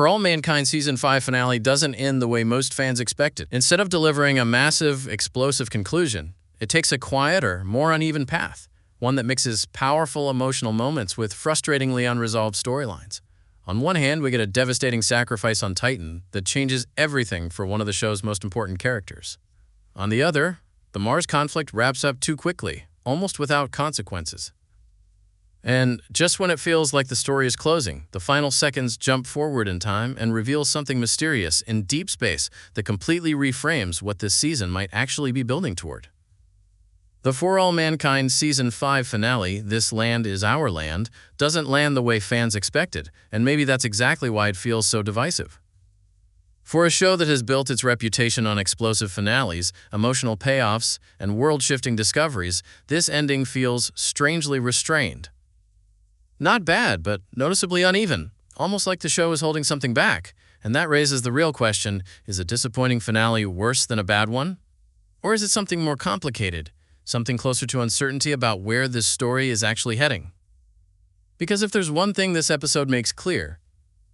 For All Mankind Season 5 finale doesn't end the way most fans expected. Instead of delivering a massive, explosive conclusion, it takes a quieter, more uneven path, one that mixes powerful emotional moments with frustratingly unresolved storylines. On one hand, we get a devastating sacrifice on Titan that changes everything for one of the show's most important characters. On the other, the Mars conflict wraps up too quickly, almost without consequences. And just when it feels like the story is closing, the final seconds jump forward in time and reveal something mysterious in deep space that completely reframes what this season might actually be building toward. The For All Mankind Season 5 finale, This Land Is Our Land, doesn't land the way fans expected, and maybe that's exactly why it feels so divisive. For a show that has built its reputation on explosive finales, emotional payoffs, and world-shifting discoveries, this ending feels strangely restrained. Not bad, but noticeably uneven, almost like the show is holding something back. And that raises the real question, is a disappointing finale worse than a bad one? Or is it something more complicated, something closer to uncertainty about where this story is actually heading? Because if there's one thing this episode makes clear,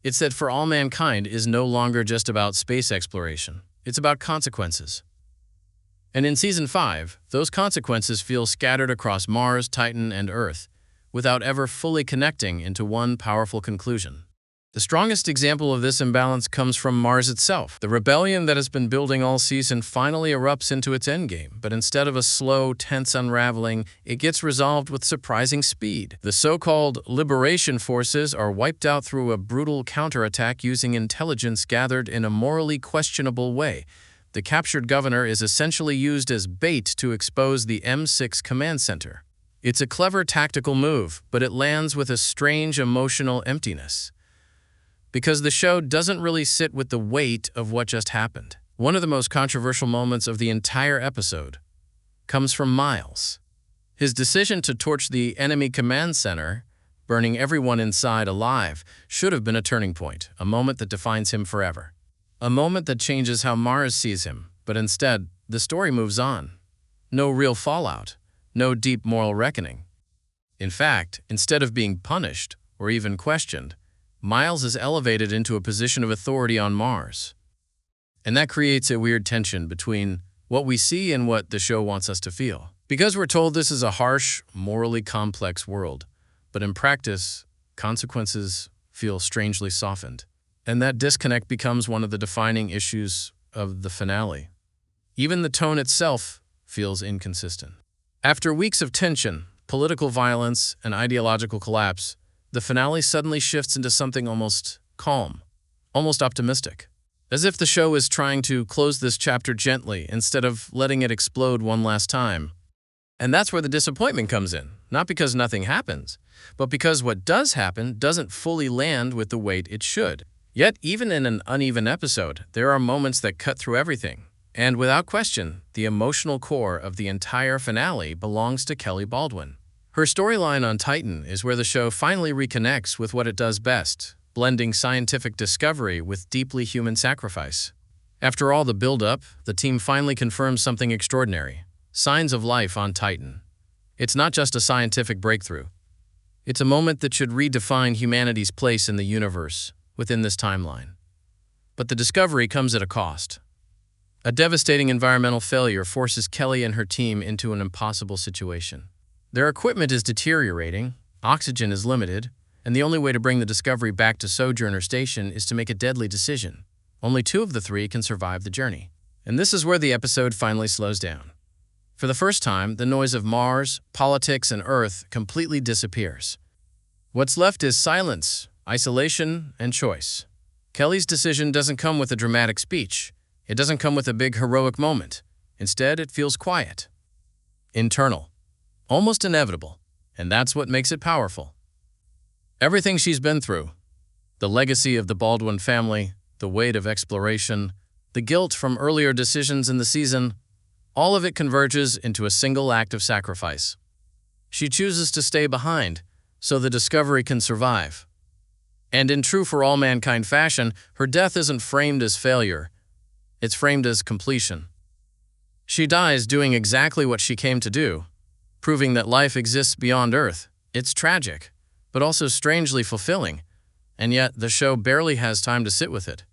it's that For All Mankind is no longer just about space exploration. It's about consequences. And in Season 5, those consequences feel scattered across Mars, Titan, and Earth, without ever fully connecting into one powerful conclusion. The strongest example of this imbalance comes from Mars itself. The rebellion that has been building all season finally erupts into its endgame, but instead of a slow, tense unraveling, it gets resolved with surprising speed. The so-called liberation forces are wiped out through a brutal counterattack using intelligence gathered in a morally questionable way. The captured governor is essentially used as bait to expose the M6 command center. It's a clever tactical move, but it lands with a strange emotional emptiness, because the show doesn't really sit with the weight of what just happened. One of the most controversial moments of the entire episode comes from Miles. His decision to torch the enemy command center, burning everyone inside alive, should have been a turning point, a moment that defines him forever. A moment that changes how Mars sees him, but instead, the story moves on. No real fallout. No deep moral reckoning. In fact, instead of being punished or even questioned, Miles is elevated into a position of authority on Mars. And that creates a weird tension between what we see and what the show wants us to feel. Because we're told this is a harsh, morally complex world, but in practice, consequences feel strangely softened. And that disconnect becomes one of the defining issues of the finale. Even the tone itself feels inconsistent. After weeks of tension, political violence, and ideological collapse, the finale suddenly shifts into something almost calm, almost optimistic. As if the show is trying to close this chapter gently instead of letting it explode one last time. And that's where the disappointment comes in, not because nothing happens, but because what does happen doesn't fully land with the weight it should. Yet, even in an uneven episode, there are moments that cut through everything. And without question, the emotional core of the entire finale belongs to Kelly Baldwin. Her storyline on Titan is where the show finally reconnects with what it does best, blending scientific discovery with deeply human sacrifice. After all the build-up, the team finally confirms something extraordinary: signs of life on Titan. It's not just a scientific breakthrough. It's a moment that should redefine humanity's place in the universe within this timeline. But the discovery comes at a cost. A devastating environmental failure forces Kelly and her team into an impossible situation. Their equipment is deteriorating, oxygen is limited, and the only way to bring the Discovery back to Sojourner Station is to make a deadly decision. Only 2 of the 3 can survive the journey. And this is where the episode finally slows down. For the first time, the noise of Mars, politics, and Earth completely disappears. What's left is silence, isolation, and choice. Kelly's decision doesn't come with a dramatic speech. It doesn't come with a big heroic moment. Instead, it feels quiet, internal, almost inevitable, and that's what makes it powerful. Everything she's been through, the legacy of the Baldwin family, the weight of exploration, the guilt from earlier decisions in the season, all of it converges into a single act of sacrifice. She chooses to stay behind so the Discovery can survive. And in true For All Mankind fashion, her death isn't framed as failure. It's framed as completion. She dies doing exactly what she came to do, proving that life exists beyond Earth. It's tragic, but also strangely fulfilling, And yet, the show barely has time to sit with it.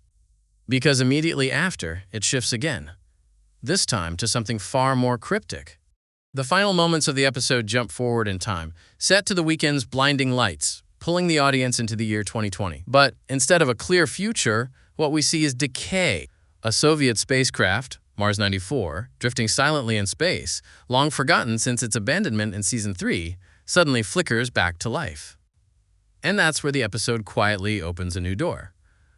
Because immediately after, it shifts again. This time to something far more cryptic. The final moments of the episode jump forward in time, set to the weekend's blinding lights, pulling the audience into the year 2020. But instead of a clear future, what we see is decay. A Soviet spacecraft, Mars 94, drifting silently in space, long forgotten since its abandonment in Season 3, suddenly flickers back to life. And that's where the episode quietly opens a new door.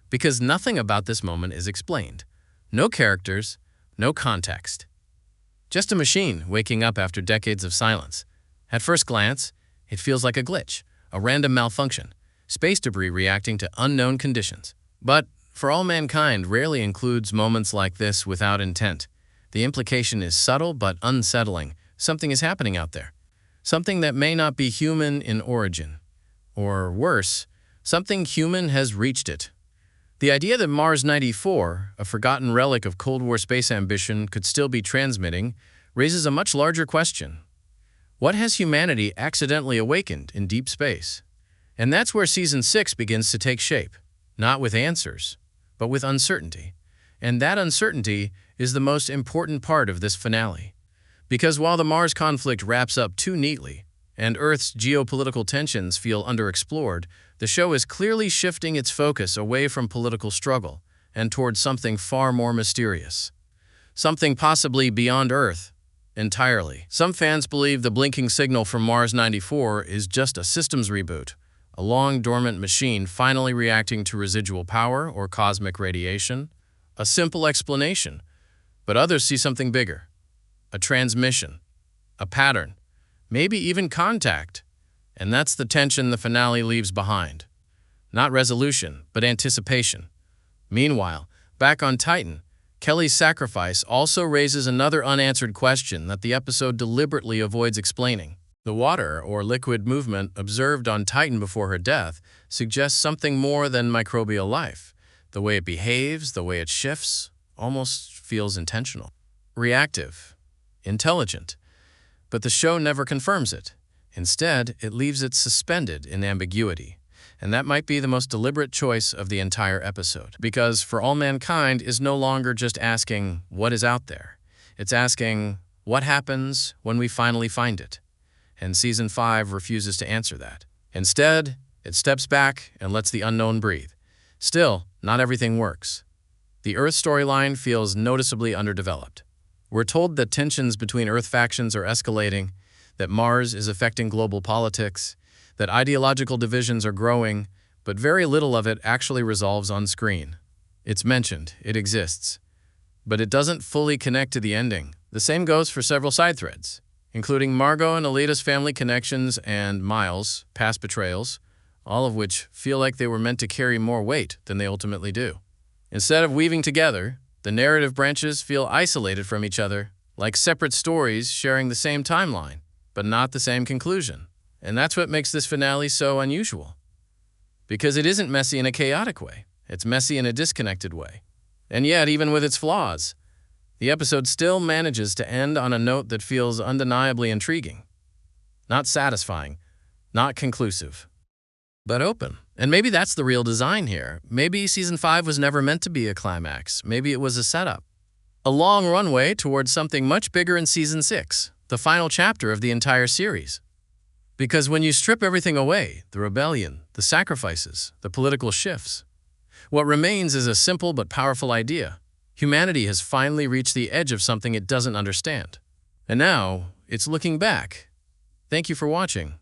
Because nothing about this moment is explained. No characters, no context. Just a machine waking up after decades of silence. At first glance, it feels like a glitch, a random malfunction, space debris reacting to unknown conditions. But For All Mankind rarely includes moments like this without intent. The implication is subtle but unsettling. Something is happening out there. Something that may not be human in origin. Or worse, something human has reached it. The idea that Mars 94, a forgotten relic of Cold War space ambition, could still be transmitting raises a much larger question. What has humanity accidentally awakened in deep space? And that's where Season 6 begins to take shape, not with answers, but with uncertainty. And that uncertainty is the most important part of this finale. Because while the Mars conflict wraps up too neatly, and Earth's geopolitical tensions feel underexplored, the show is clearly shifting its focus away from political struggle and towards something far more mysterious. Something possibly beyond Earth entirely. Some fans believe the blinking signal from Mars 94 is just a systems reboot, a long-dormant machine finally reacting to residual power or cosmic radiation. A simple explanation. But others see something bigger. A transmission. A pattern. Maybe even contact. And that's the tension the finale leaves behind. Not resolution, but anticipation. Meanwhile, back on Titan, Kelly's sacrifice also raises another unanswered question that the episode deliberately avoids explaining. The water or liquid movement observed on Titan before her death suggests something more than microbial life. The way it behaves, the way it shifts, almost feels intentional. Reactive. Intelligent. But the show never confirms it. Instead, it leaves it suspended in ambiguity. And that might be the most deliberate choice of the entire episode. Because For All Mankind is no longer just asking, what is out there? It's asking, what happens when we finally find it? And Season 5 refuses to answer that. Instead, it steps back and lets the unknown breathe. Still, not everything works. The Earth storyline feels noticeably underdeveloped. We're told that tensions between Earth factions are escalating, that Mars is affecting global politics, that ideological divisions are growing, but very little of it actually resolves on screen. It's mentioned, it exists, but it doesn't fully connect to the ending. The same goes for several side threads, including Margot and Aleda's family connections and Miles' past betrayals, all of which feel like they were meant to carry more weight than they ultimately do. Instead of weaving together, the narrative branches feel isolated from each other, like separate stories sharing the same timeline, but not the same conclusion. And that's what makes this finale so unusual. Because it isn't messy in a chaotic way. It's messy in a disconnected way. And yet, even with its flaws, the episode still manages to end on a note that feels undeniably intriguing. Not satisfying, not conclusive, but open. And maybe that's the real design here. Maybe Season 5 was never meant to be a climax. Maybe it was a setup. A long runway towards something much bigger in Season 6, the final chapter of the entire series. Because when you strip everything away, the rebellion, the sacrifices, the political shifts, what remains is a simple but powerful idea. Humanity has finally reached the edge of something it doesn't understand. And now, it's looking back. Thank you for watching.